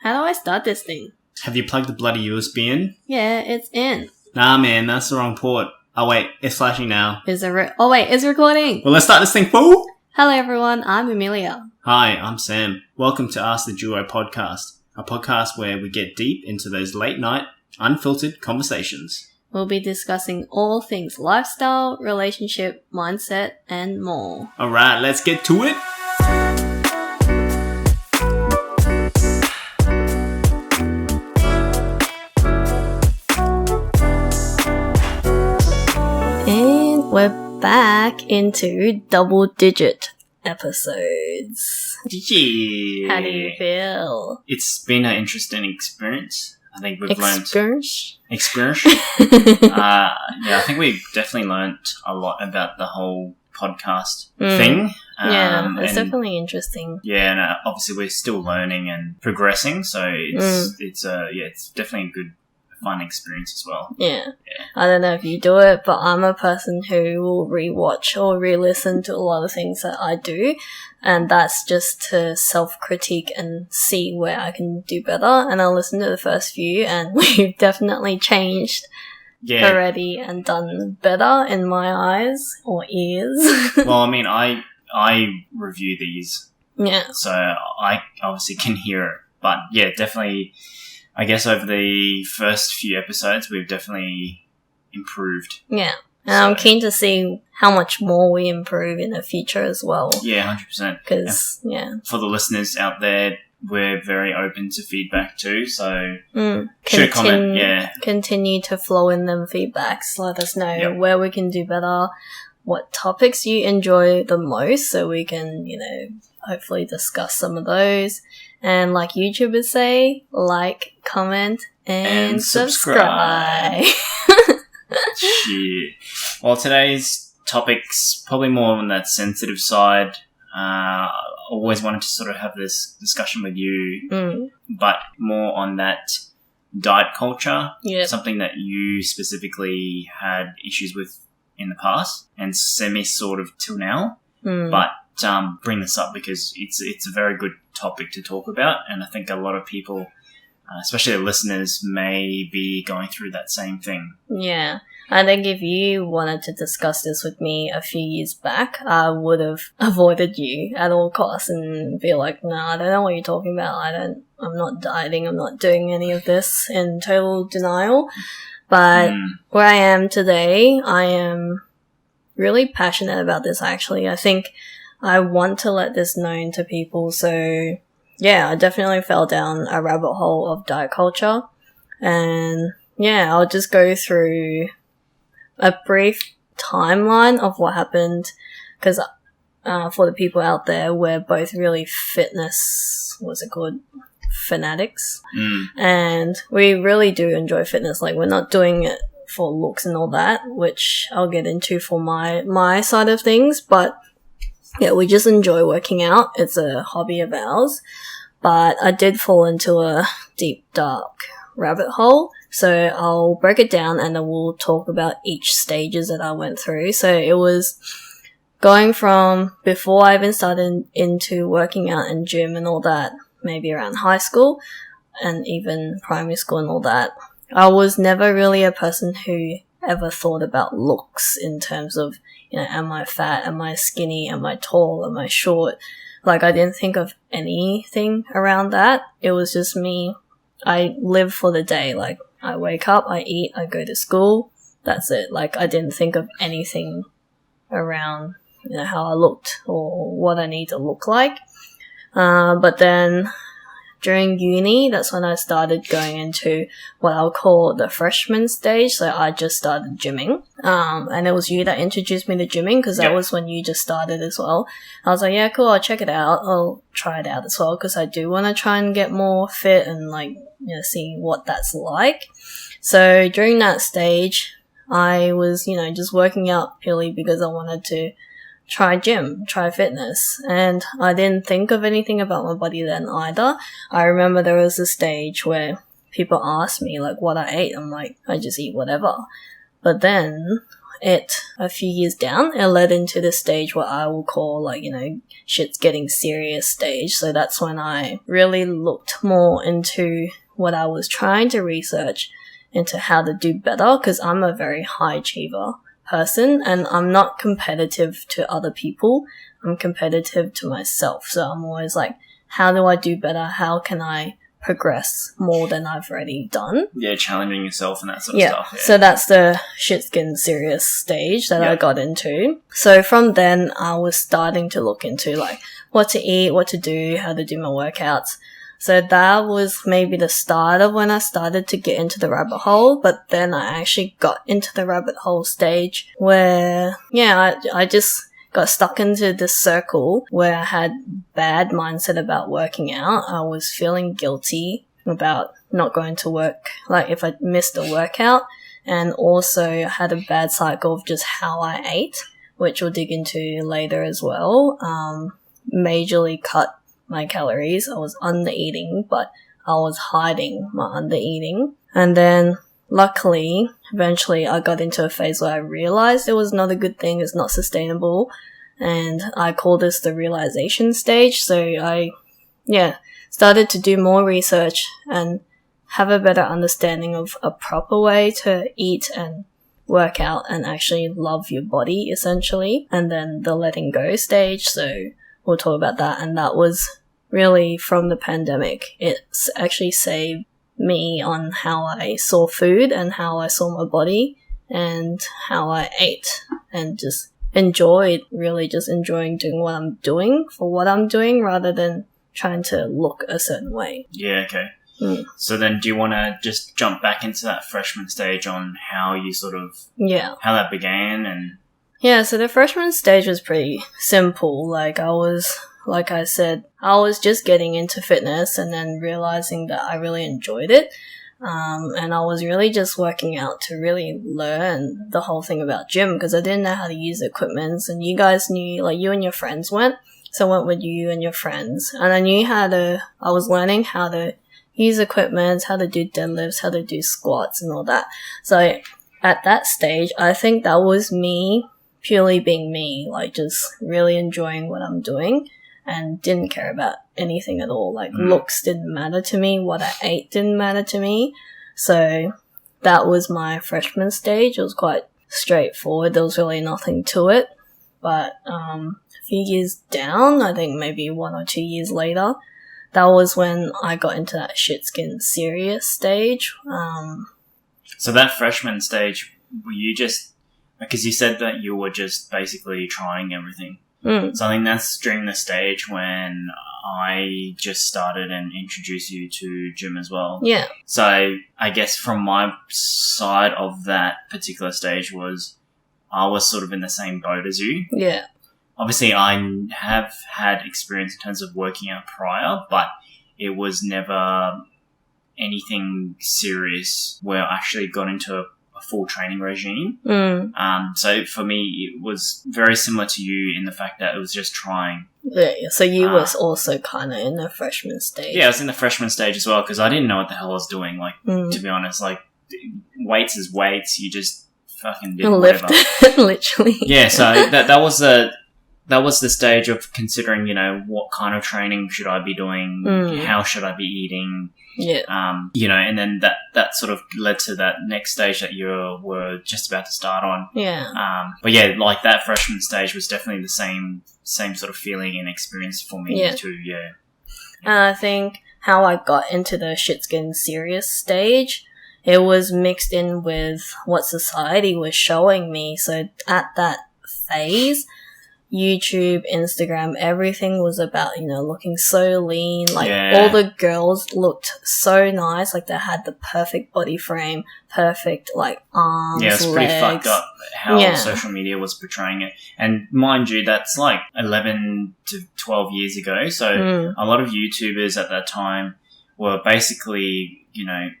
How do I start this thing? Have you plugged the bloody USB in? Yeah, it's in. Nah, man, that's the wrong port. Oh, wait, it's flashing now. It's recording. Well, let's start this thing, fool! Hello, everyone. I'm Amelia. Hi, I'm Sam. Welcome to Ask the Duo podcast, a podcast where we get deep into those late-night, unfiltered conversations. We'll be discussing all things lifestyle, relationship, mindset, and more. Alright, let's get to it! And we're back into double-digit episodes. Yeah. How do you feel? It's been an interesting experience. I think we've learned... Experience? Yeah, I think we've definitely learned a lot about the whole podcast thing. It's definitely interesting. Yeah, and obviously we're still learning and progressing, so it's definitely a good, fun experience as well. Yeah. I don't know if you do it, but I'm a person who will rewatch or re-listen to a lot of things that I do, and that's just to self-critique and see where I can do better. And I'll listen to the first few, and we've definitely changed already and done better in my eyes or ears. Well, I mean, I review these, so I obviously can hear it, but yeah, definitely. I guess over the first few episodes, we've definitely improved. Yeah. And I'm keen to see how much more we improve in the future as well. Yeah, 100%. Because, for the listeners out there, we're very open to feedback too, so should comment, Continue to flow in them feedbacks. Let us know where we can do better, what topics you enjoy the most, so we can, hopefully discuss some of those. And like YouTubers say, like, comment, and subscribe. Shit. Well, today's topic's probably more on that sensitive side. I always wanted to sort of have this discussion with you, but more on that diet culture. Yep. Something that you specifically had issues with in the past, and sort of till now. But bring this up because it's a very good topic to talk about, and I think a lot of people, especially the listeners, may be going through that same thing. Yeah. I think if you wanted to discuss this with me a few years back, I would have avoided you at all costs and be like, no, I don't know what you're talking about. I'm not dieting. I'm not doing any of this, in total denial. But where I am today, I am really passionate about this, actually. I think I want to let this known to people. So, yeah, I definitely fell down a rabbit hole of diet culture. And, yeah, I'll just go through a brief timeline of what happened. Because for the people out there, we're both really fanatics. And we really do enjoy fitness. Like, we're not doing it for looks and all that, which I'll get into for my side of things. But yeah, we just enjoy working out. It's a hobby of ours. But I did fall into a deep, dark rabbit hole. So I'll break it down and then we'll talk about each stages that I went through. So it was going from before I even started into working out in gym and all that, maybe around high school and even primary school and all that. I was never really a person who ever thought about looks in terms of, am I fat? Am I skinny? Am I tall? Am I short? Like, I didn't think of anything around that. It was just me. I live for the day. Like, I wake up, I eat, I go to school. That's it. Like, I didn't think of anything around, how I looked or what I need to look like. But then during uni, that's when I started going into what I'll call the freshman stage. So I just started gymming. And it was you that introduced me to gymming because that was when you just started as well. I was like, yeah, cool, I'll check it out. I'll try it out as well because I do want to try and get more fit and see what that's like. So during that stage, I was, just working out purely because I wanted to try fitness. And I didn't think of anything about my body then either. I remember there was a stage where people asked me, what I ate. I'm like, I just eat whatever. But then it a few years down, it led into the stage what I will call like, shit's getting serious stage. So that's when I really looked more into what I was trying to research into how to do better, because I'm a very high achiever person and I'm not competitive to other people. I'm competitive to myself. So I'm always like, how do I do better? How can I progress more than I've already done? Yeah, challenging yourself and that sort of stuff. Yeah. So that's the shit's getting serious stage that I got into. So from then I was starting to look into like what to eat, what to do, how to do my workouts. So that was maybe the start of when I started to get into the rabbit hole. But then I actually got into the rabbit hole stage where, I just got stuck into this circle where I had bad mindset about working out. I was feeling guilty about not going to work, like if I missed a workout, and also had a bad cycle of just how I ate, which we'll dig into later as well. Majorly cut my calories. I was under eating, but I was hiding my under eating. And then luckily, eventually I got into a phase where I realized it was not a good thing, it's not sustainable, and I call this the realization stage. So I, started to do more research and have a better understanding of a proper way to eat and work out and actually love your body, essentially. And then the letting go stage, so we'll talk about that. And that was really from the pandemic. It's actually saved me on how I saw food and how I saw my body and how I ate, and just enjoying doing what I'm doing for what I'm doing rather than trying to look a certain way. Yeah, okay. So then do you want to just jump back into that freshman stage on how you sort of... how that began and... Yeah, so the freshman stage was pretty simple. Like I said, I was just getting into fitness and then realizing that I really enjoyed it. And I was really just working out to really learn the whole thing about gym, because I didn't know how to use the equipment, and you guys knew, like you and your friends went, so I went with you and your friends, and I was learning how to use equipment, how to do deadlifts, how to do squats and all that. So at that stage, I think that was me purely being me, like just really enjoying what I'm doing and didn't care about anything at all. Like looks didn't matter to me, what I ate didn't matter to me. So that was my freshman stage. It was quite straightforward. There was really nothing to it. But a few years down, I think maybe 1 or 2 years later, that was when I got into that shit's getting serious stage. So that freshman stage, were you just... Because you said that you were just basically trying everything. So I think that's during the stage when I just started and introduced you to gym as well. Yeah. So I guess from my side of that particular stage I was sort of in the same boat as you. Yeah. Obviously, I have had experience in terms of working out prior, but it was never anything serious where I actually got into a full training regime. So for me, it was very similar to you in the fact that it was just trying. Yeah, so you was also kind of in the freshman stage. Yeah, I was in the freshman stage as well, because I didn't know what the hell I was doing. Like, to be honest, like, weights is weights. You just fucking did whatever. Literally. Yeah, so that was the stage of considering, what kind of training should I be doing? How should I be eating? Yeah. And then that sort of led to that next stage that you were just about to start on. Yeah. But yeah, like that freshman stage was definitely the same sort of feeling and experience for me too. Yeah. And I think how I got into the shit's getting serious stage, it was mixed in with what society was showing me. So at that phase, YouTube, Instagram, everything was about, looking so lean. Like, all the girls looked so nice. Like, they had the perfect body frame, perfect, like, arms, yeah, it's legs. pretty fucked up how social media was portraying it. And mind you, that's like 11 to 12 years ago. So a lot of YouTubers at that time were basically,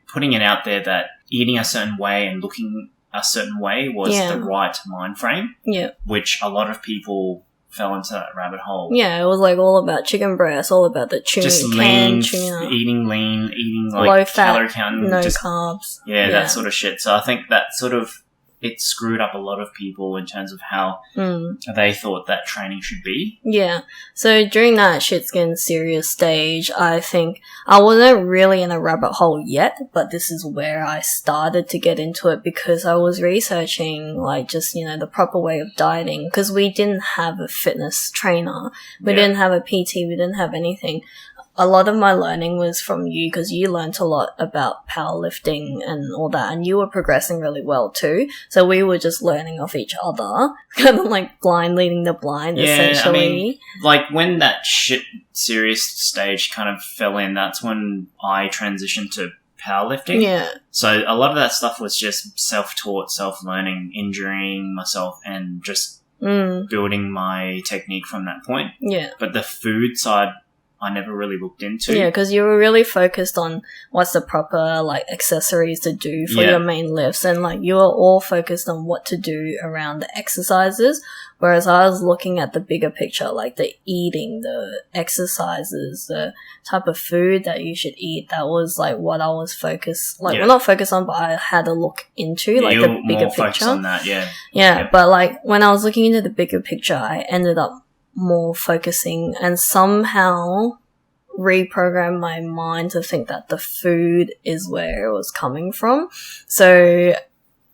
putting it out there that eating a certain way and looking a certain way was the right mind frame. Yeah. Which a lot of people fell into that rabbit hole. Yeah, it was like all about chicken breast, all about the tuna, just lean, eating like low fat, calorie counting, no just, carbs. Yeah, that sort of shit. So I think that sort of it screwed up a lot of people in terms of how they thought that training should be. Yeah. So during that shit's getting serious stage, I think I wasn't really in a rabbit hole yet, but this is where I started to get into it because I was researching like just, the proper way of dieting because we didn't have a fitness trainer. We didn't have a PT. We didn't have anything. A lot of my learning was from you because you learnt a lot about powerlifting and all that, and you were progressing really well too. So we were just learning off each other, kind of like blind leading the blind, essentially. I mean, like when that shit serious stage kind of fell in, that's when I transitioned to powerlifting. Yeah. So a lot of that stuff was just self-taught, self-learning, injuring myself, and just building my technique from that point. Yeah. But the food side, I never really looked into. Yeah, because you were really focused on what's the proper, like, accessories to do for your main lifts. And, like, you were all focused on what to do around the exercises. Whereas I was looking at the bigger picture, like the eating, the exercises, the type of food that you should eat. That was, like, what I was focused, like, well, not focused on, but I had a look into, like, the bigger picture. On that, yeah, but, like, when I was looking into the bigger picture, I ended up more focusing and somehow reprogram my mind to think that the food is where it was coming from. So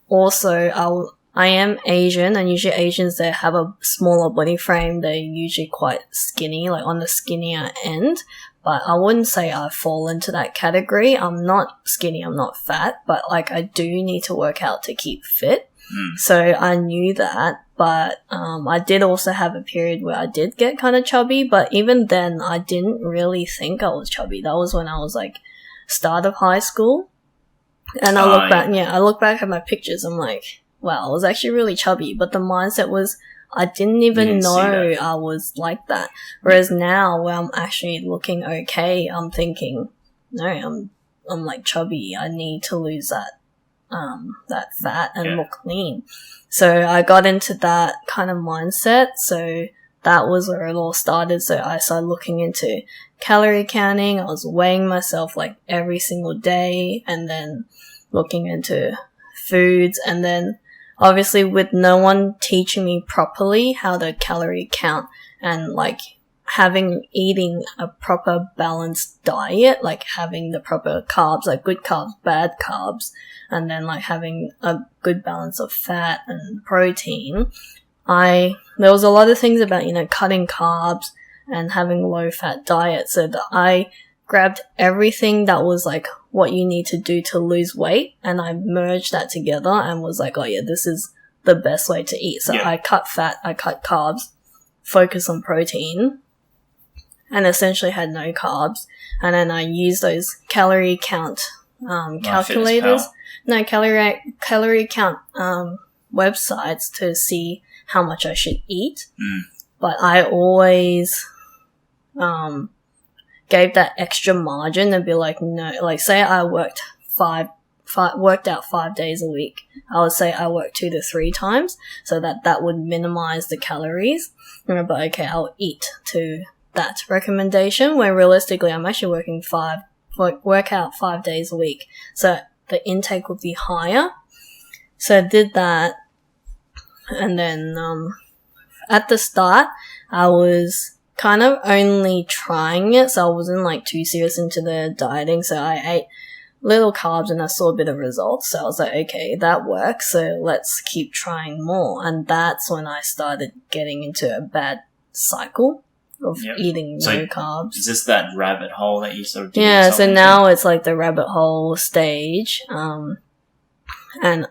also I am Asian, and usually Asians, they have a smaller body frame. They're usually quite skinny, like on the skinnier end. But I wouldn't say I fall into that category. I'm not skinny, I'm not fat, but like I do need to work out to keep fit. So I knew that, but I did also have a period where I did get kind of chubby, but even then I didn't really think I was chubby. That was when I was like start of high school. And I look back at my pictures, I'm like, wow, I was actually really chubby, but the mindset was I didn't even know I was like that. Whereas now where I'm actually looking okay, I'm thinking, no, I'm like chubby. I need to lose that fat and look lean. So I got into that kind of mindset. So that was where it all started. So I started looking into calorie counting. I was weighing myself like every single day and then looking into foods. And then obviously with no one teaching me properly how to calorie count and like eating a proper balanced diet, like having the proper carbs, like good carbs, bad carbs, and then like having a good balance of fat and protein. There was a lot of things about, cutting carbs and having low fat diet. So that I grabbed everything that was like what you need to do to lose weight, and I merged that together and was like, oh yeah, this is the best way to eat. So I cut fat, I cut carbs, focus on protein, and essentially had no carbs. And then I used those calorie count calculators. No, calorie count websites to see how much I should eat. But I always gave that extra margin and be like, no, like say I worked out 5 days a week. I would say I worked 2 to 3 times so that would minimize the calories. But okay, I'll eat to that recommendation, where realistically I'm actually work out 5 days a week. So the intake would be higher. So I did that. And then, at the start, I was kind of only trying it. So I wasn't like too serious into the dieting. So I ate little carbs and I saw a bit of results. So I was like, okay, that works. So let's keep trying more. And that's when I started getting into a bad cycle of eating no carbs. Is this that rabbit hole that you sort of so now it's like the rabbit hole stage. And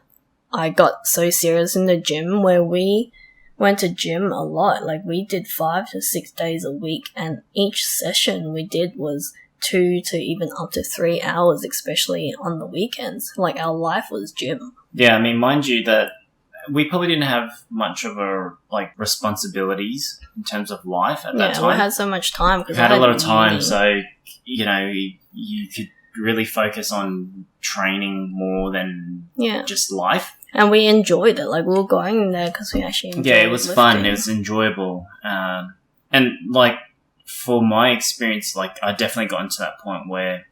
I got so serious in the gym where we went to gym a lot. Like we did 5 to 6 days a week, and each session we did was 2 to even up to 3 hours, especially on the weekends. Like our life was gym. Yeah, I mean, mind you that we probably didn't have much of a responsibilities in terms of life at that time. We had so much time because we had a lot of time, so you could really focus on training more than just life. And we enjoyed it. Like we were going there because we actually enjoyed it. Yeah, it was fun. It was enjoyable, and like for my experience, like I definitely got into that point where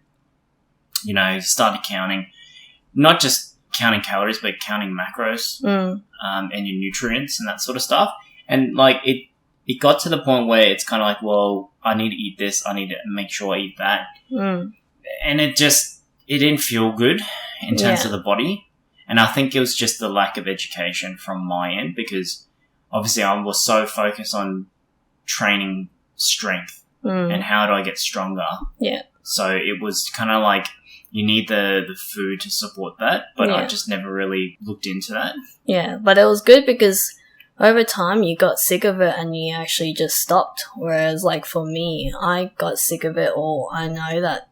started counting, not just counting calories, but counting macros, and your nutrients and that sort of stuff. And like it got to the point where it's kind of like, well, I need to eat this. I need to make sure I eat that. And it didn't feel good in terms of the body. And I think it was just the lack of education from my end, because obviously I was so focused on training strength and how do I get stronger. Yeah. So it was kind of like you need the food to support that, but I just never really looked into that. Yeah, but it was good because over time you got sick of it and you actually just stopped. Whereas like for me, I got sick of it, or I know that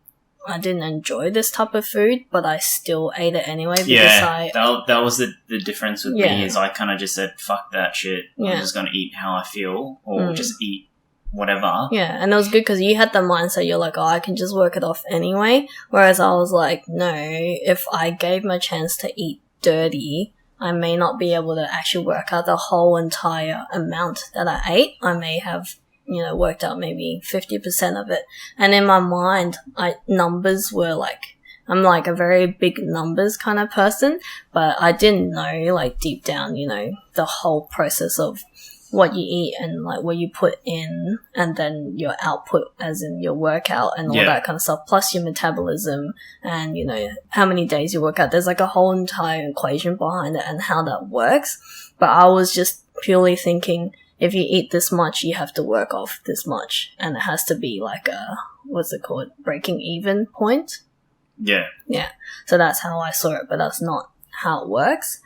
I didn't enjoy this type of food, but I still ate it anyway because that was the difference with me, is I kind of just said, fuck that shit. I'm just going to eat how I feel, or just eat whatever. Yeah, and it was good because you had the mindset, you're like, oh, I can just work it off anyway. Whereas I was like, no, if I gave my chance to eat dirty, I may not be able to actually work out the whole entire amount that I ate. I may have, worked out maybe 50% of it. And in my mind, numbers were like, I'm like a very big numbers kind of person, but I didn't know like deep down, the whole process of what you eat and like what you put in, and then your output as in your workout and all that kind of stuff, plus your metabolism and how many days you work out. There's like a whole entire equation behind it and how that works. But I was just purely thinking, if you eat this much, you have to work off this much, and it has to be like a, what's it called, breaking even point. Yeah So that's how I saw it, but that's not how it works.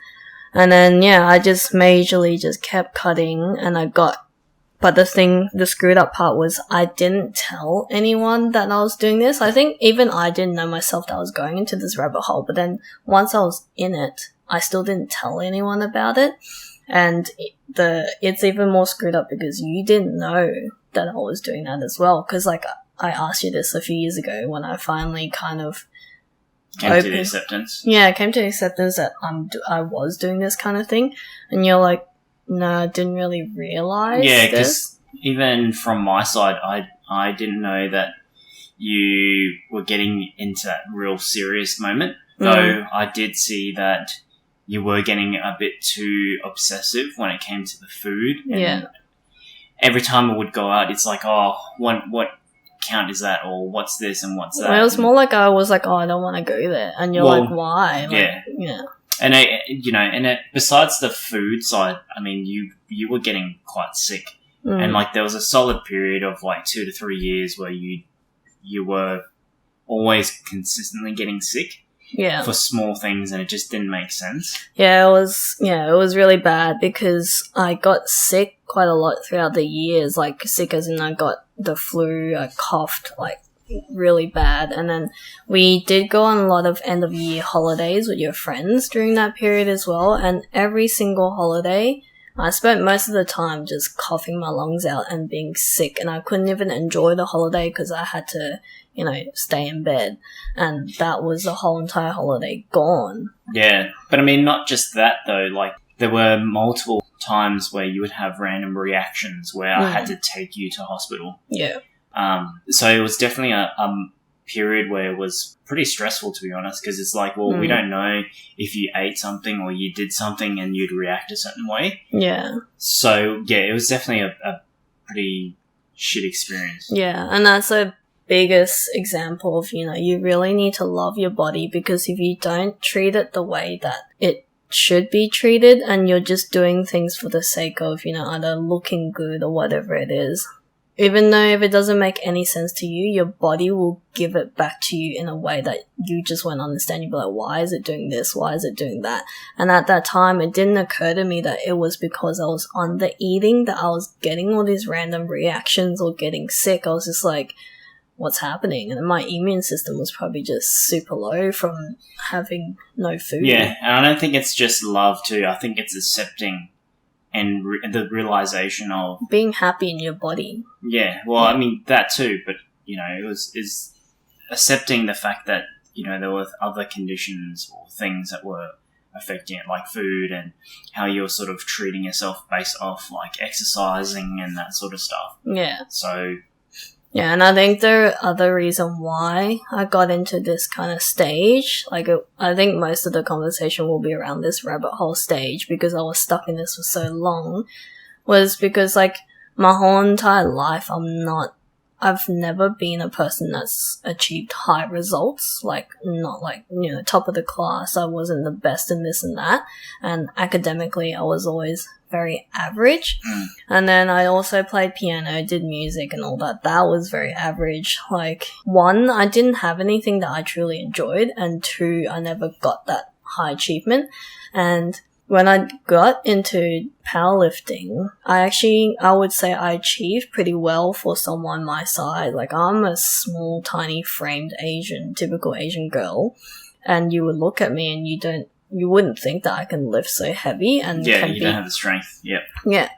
And then, I just majorly just kept cutting, and but the screwed up part was I didn't tell anyone that I was doing this. I think even I didn't know myself that I was going into this rabbit hole, but then once I was in it, I still didn't tell anyone about it. And it's even more screwed up because you didn't know that I was doing that as well. Cause like I asked you this a few years ago when I finally kind of came to the acceptance. Yeah, I came to the acceptance that I was doing this kind of thing, and you're like, no, I didn't really realize. Yeah, because even from my side, I didn't know that you were getting into that real serious moment. Though I did see that you were getting a bit too obsessive when it came to the food. And every time I would go out, it's like, oh, what count is that, or what's this and what's that? Well, it was more like I was like, oh, I don't want to go there, and you're like, why? Like, and besides the food side, I mean, you were getting quite sick, and like there was a solid period of like 2 to 3 years where you were always consistently getting sick. Yeah. For small things, and it just didn't make sense. Yeah, it was really bad because I got sick quite a lot throughout the years, like sick as in I got the flu, I coughed like really bad, and then we did go on a lot of end of year holidays with your friends during that period as well, and every single holiday I spent most of the time just coughing my lungs out and being sick, and I couldn't even enjoy the holiday because I had to stay in bed, and that was the whole entire holiday gone. Yeah, but I mean, not just that though, like there were multiple times where you would have random reactions where I had to take you to hospital. Yeah. So it was definitely a period where it was pretty stressful, to be honest, because it's like, well, we don't know if you ate something or you did something and you'd react a certain way. Yeah. So yeah, it was definitely a pretty shit experience. Yeah, and that's a biggest example of, you really need to love your body, because if you don't treat it the way that it should be treated and you're just doing things for the sake of, either looking good or whatever it is, even though if it doesn't make any sense to you, your body will give it back to you in a way that you just won't understand. You'll be like, why is it doing this? Why is it doing that? And at that time, it didn't occur to me that it was because I was under eating that I was getting all these random reactions or getting sick. I was just like, what's happening? And my immune system was probably just super low from having no food. Yeah, and I don't think it's just love too. I think it's accepting and the realization of being happy in your body. Yeah, well, I mean that too, but is accepting the fact that there were other conditions or things that were affecting it, like food, and how you're sort of treating yourself based off like exercising and that sort of stuff. Yeah. So Yeah, and I think the other reason why I got into this kind of stage, I think most of the conversation will be around this rabbit hole stage because I was stuck in this for so long, was because, like, my whole entire life I've never been a person that's achieved high results, like, not like, top of the class. I wasn't the best in this and that. And academically, I was always very average. And then I also played piano, did music and all that. That was very average. Like, one, I didn't have anything that I truly enjoyed. And two, I never got that high achievement. And when I got into powerlifting, I would say I achieved pretty well for someone my size. Like, I'm a small, tiny framed typical Asian girl. And you would look at me and you wouldn't think that I can lift so heavy and you don't have the strength. Yeah.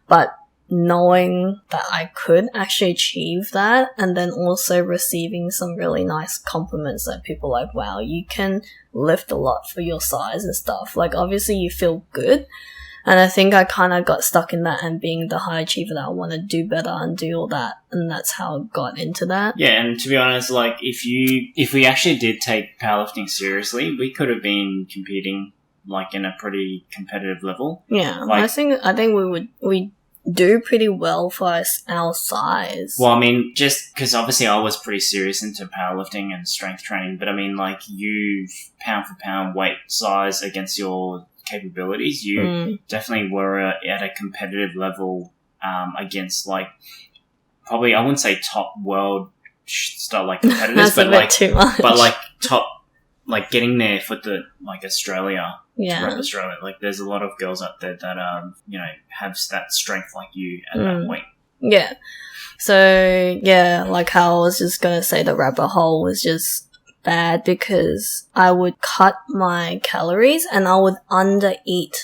But knowing that I could actually achieve that, and then also receiving some really nice compliments that people are like, wow, you can lift a lot for your size and stuff. Like, obviously you feel good. And I think I kind of got stuck in that and being the high achiever that I want to do better and do all that. And that's how I got into that. Yeah, and to be honest, like, if we actually did take powerlifting seriously, we could have been competing, like, in a pretty competitive level. Yeah, like, I think we do pretty well for our size. Well, I mean, just because obviously I was pretty serious into powerlifting and strength training, but I mean, like, you pound for pound weight size against your capabilities, you definitely were at a competitive level against, like, probably, I wouldn't say top world stuff like competitors, but like too much. But like top, like getting there for the, like, Australia. Yeah. To rep Australia. Like, there's a lot of girls out there that have that strength like you at that weight. Yeah. So yeah, like how I was just gonna say, the rabbit hole was just bad because I would cut my calories and I would undereat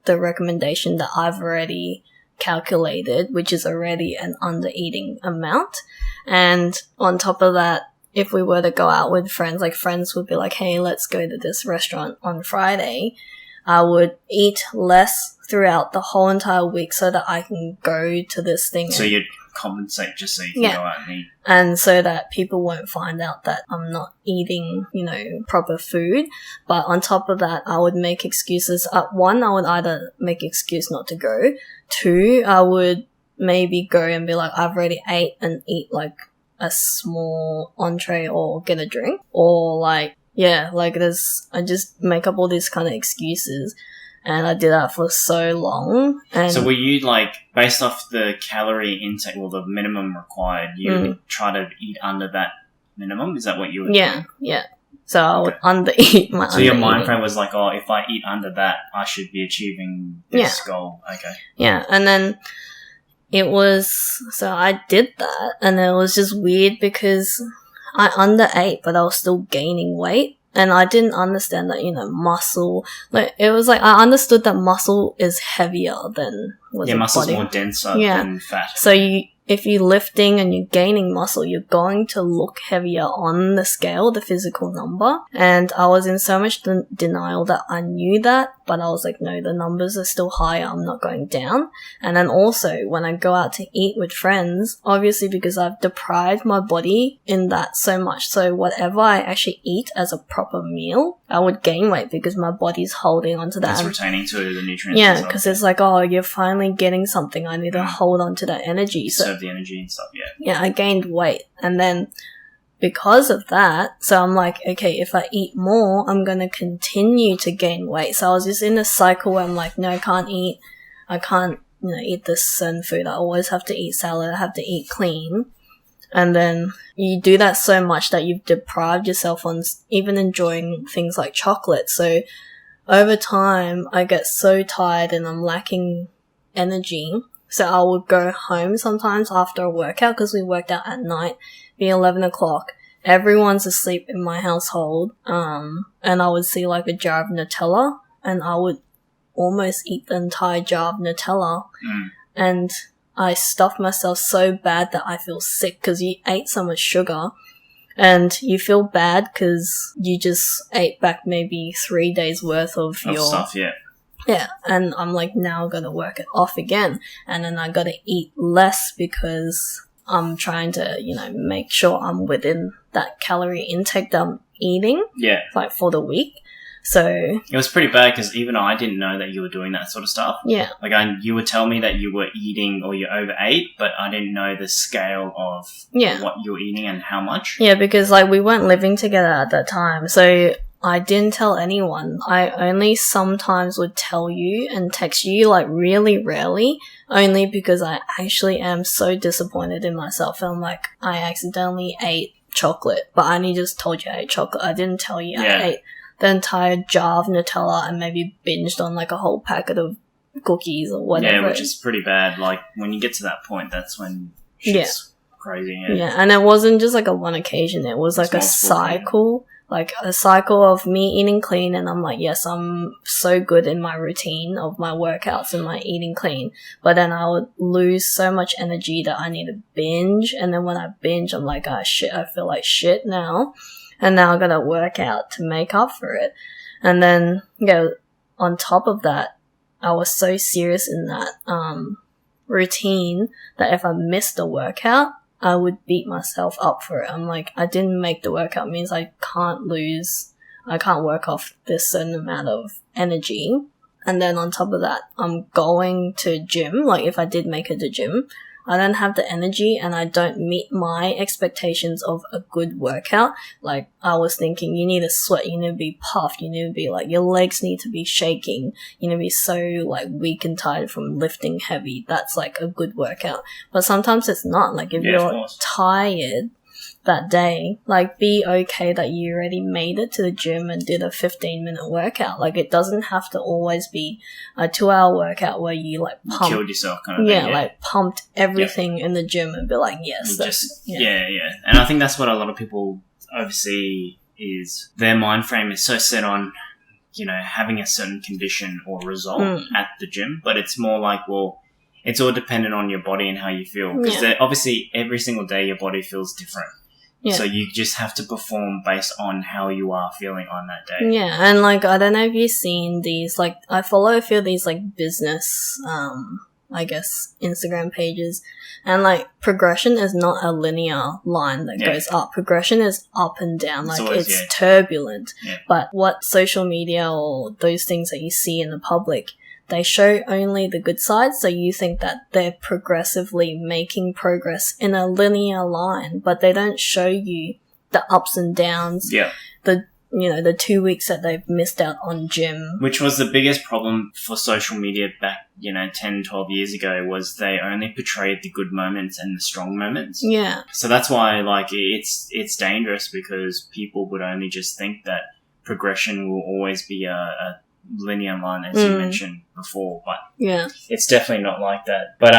the recommendation that I've already calculated, which is already an under-eating amount. And on top of that, if we were to go out with friends, like, friends would be like, hey, let's go to this restaurant on Friday, I would eat less throughout the whole entire week so that I can go to this thing. So you'd compensate just so you can go out and eat. And so that people won't find out that I'm not eating, proper food. But on top of that, I would make excuses. One, I would either make excuse not to go. Two, I would maybe go and be like, I've already ate and eat, like, a small entree or get a drink. Or, like, I just make up all these kind of excuses. And I did that for so long. And so were you, like, based off the calorie intake, well, the minimum required, you would try to eat under that minimum? Is that what you would do? Yeah. So I would under-eat my So your mind frame was like, oh, if I eat under that, I should be achieving this goal. Okay. Yeah, and then so I did that, and it was just weird because I underate, but I was still gaining weight. And I didn't understand that, muscle, like, it was like, I understood that muscle is heavier than muscle's body. more denser than fat. So if you're lifting and you're gaining muscle, you're going to look heavier on the scale, the physical number. And I was in so much denial that I knew that, but I was like, no, the numbers are still higher, I'm not going down. And then also, when I go out to eat with friends, obviously because I've deprived my body in that so much, so whatever I actually eat as a proper meal, I would gain weight because my body's holding onto that. It's retaining to the nutrients. Yeah, because it's like, oh, you're finally getting something, I need to hold on to that energy. So the energy and stuff, Yeah, I gained weight. And then because of that, so I'm like, okay, if I eat more, I'm going to continue to gain weight. So I was just in a cycle where I'm like, no, I can't eat this certain food. I always have to eat salad. I have to eat clean. And then you do that so much that you've deprived yourself on even enjoying things like chocolate. So over time, I get so tired and I'm lacking energy. So I would go home sometimes after a workout because we worked out at night, be 11 o'clock. Everyone's asleep in my household. And I would see like a jar of Nutella and I would almost eat the entire jar of Nutella. And I stuffed myself so bad that I feel sick because you ate so much sugar. And you feel bad because you just ate back maybe 3 days worth of your stuff, Yeah, and I'm like, now I gotta work it off again. And then I gotta eat less because I'm trying to, make sure I'm within that calorie intake that I'm eating. Yeah. Like for the week. So it was pretty bad because even I didn't know that you were doing that sort of stuff. Yeah. Like you would tell me that you were eating or you overate, but I didn't know the scale of what you're eating and how much. Yeah, because like we weren't living together at that time, so I didn't tell anyone. I only sometimes would tell you and text you, like really rarely, only because I actually am so disappointed in myself. And I'm like, I accidentally ate chocolate, but I only just told you I ate chocolate. I didn't tell you I ate the entire jar of Nutella and maybe binged on like a whole packet of cookies or whatever. Yeah, which is pretty bad. Like when you get to that point, that's when shit's crazy. Yeah, and it wasn't just like a one occasion. It was like a cycle. Like a cycle of me eating clean, and I'm like, yes, I'm so good in my routine of my workouts and my eating clean. But then I would lose so much energy that I need to binge. And then when I binge, I'm like, oh shit, I feel like shit now. And now I gotta work out to make up for it. And then, on top of that, I was so serious in that routine that if I missed a workout, I would beat myself up for it. I'm like, I didn't make the workout, means I can't work off this certain amount of energy. And then on top of that, I'm going to gym. Like if I did make it to gym, I don't have the energy and I don't meet my expectations of a good workout. Like I was thinking, you need to sweat, you need to be puffed, you need to be like, your legs need to be shaking, you need to be so like weak and tired from lifting heavy. That's like a good workout. But sometimes it's not. Like if you're tired that day, like be okay that you already made it to the gym and did a 15-minute workout. Like it doesn't have to always be a 2-hour workout where you like killed yourself kind of thing. Yeah, like pumped everything in the gym and be like, yes, yeah. And I think that's what a lot of people oversee is their mind frame is so set on, having a certain condition or result at the gym, but it's more like, well, it's all dependent on your body and how you feel because obviously every single day your body feels different. Yeah. So you just have to perform based on how you are feeling on that day. Yeah, and like I don't know if you've seen these, like I follow a few of these like business, I guess Instagram pages, and like progression is not a linear line that goes up. Progression is up and down, like it's turbulent. Yeah. But what social media or those things that you see in the public, they show only the good side, so you think that they're progressively making progress in a linear line, but they don't show you the ups and downs. Yeah. The 2 weeks that they've missed out on gym. Which was the biggest problem for social media back, 10, 12 years ago, was they only portrayed the good moments and the strong moments. Yeah. So that's why, like, it's dangerous because people would only just think that progression will always be a linear line, as you mentioned before, but it's definitely not like that. But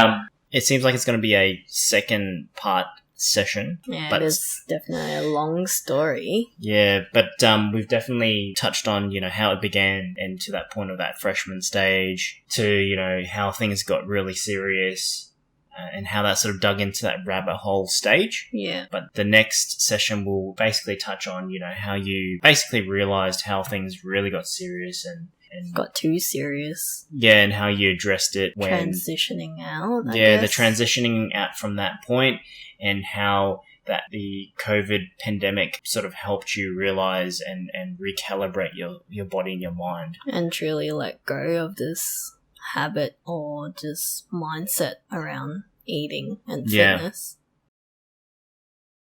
it seems like it's going to be a second part session. Yeah, but it's definitely a long story. Yeah, but we've definitely touched on, how it began and to that point of that freshman stage to, how things got really serious and how that sort of dug into that rabbit hole stage. Yeah. But the next session will basically touch on, how you basically realized how things really got serious and got too serious. Yeah, and how you addressed it when transitioning out. I guess. The transitioning out from that point, and how that the COVID pandemic sort of helped you realize and recalibrate your body and your mind, and truly let go of this habit or just mindset around eating and fitness.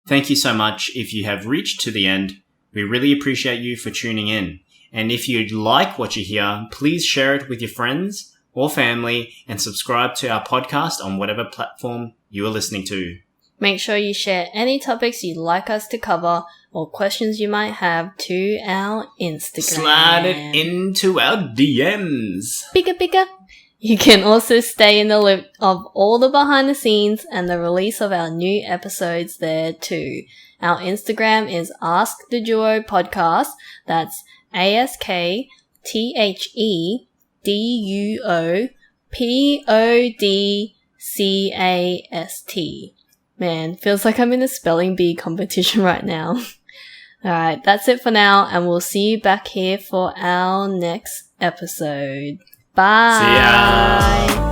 Thank you so much. If you have reached to the end, we really appreciate you for tuning in. And if you like what you hear, please share it with your friends or family and subscribe to our podcast on whatever platform you are listening to. Make sure you share any topics you'd like us to cover or questions you might have to our Instagram. Slide it into our DMs. Pika. You can also stay in the loop of all the behind the scenes and the release of our new episodes there too. Our Instagram is Ask the Duo Podcast. That's AskTheDuoPodcast. Man, feels like I'm in a spelling bee competition right now. Alright, that's it for now, and we'll see you back here for our next episode. Bye! See ya!